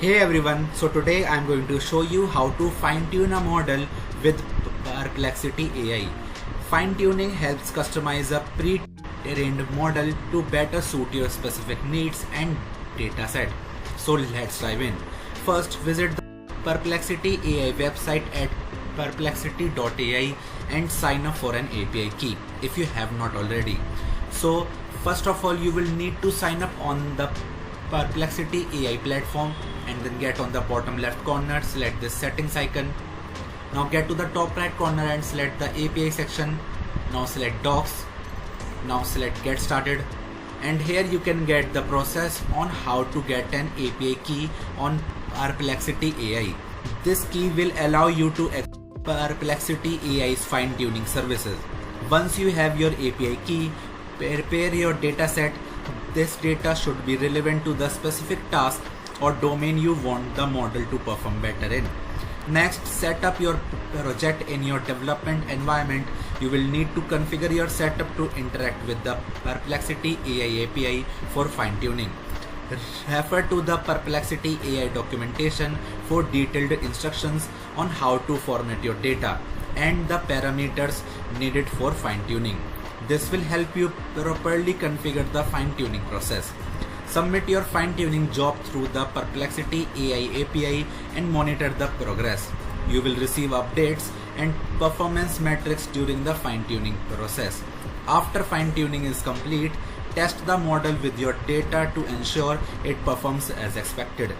Hey everyone, so today I'm going to show you how to fine-tune a model with Perplexity AI. Fine-tuning helps customize a pre-trained model to better suit your specific needs and dataset. So let's dive in. First, visit the Perplexity AI website at perplexity.ai and sign up for an API key if you have not already. So first of all, you will need to sign up on the Perplexity AI platform and then get on the bottom left corner, select this settings icon. Now get to the top right corner and select the API section. Now select docs. Now select get started. And here you can get the process on how to get an API key on Perplexity AI. This key will allow you to access Perplexity AI's fine-tuning services. Once you have your API key, prepare your dataset. This data should be relevant to the specific task or domain you want the model to perform better in. Next, set up your project in your development environment. You will need to configure your setup to interact with the Perplexity AI API for fine-tuning. Refer to the Perplexity AI documentation for detailed instructions on how to format your data and the parameters needed for fine-tuning. This will help you properly configure the fine-tuning process. Submit your fine-tuning job through the Perplexity AI API and monitor the progress. You will receive updates and performance metrics during the fine-tuning process. After fine-tuning is complete, test the model with your data to ensure it performs as expected.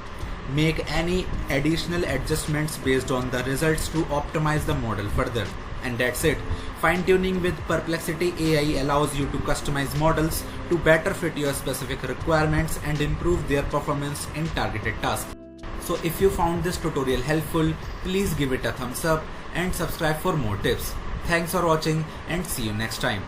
Make any additional adjustments based on the results to optimize the model further. And that's it. Fine-tuning with Perplexity AI allows you to customize models to better fit your specific requirements and improve their performance in targeted tasks. So if you found this tutorial helpful, please give it a thumbs up and subscribe for more tips. Thanks for watching and see you next time.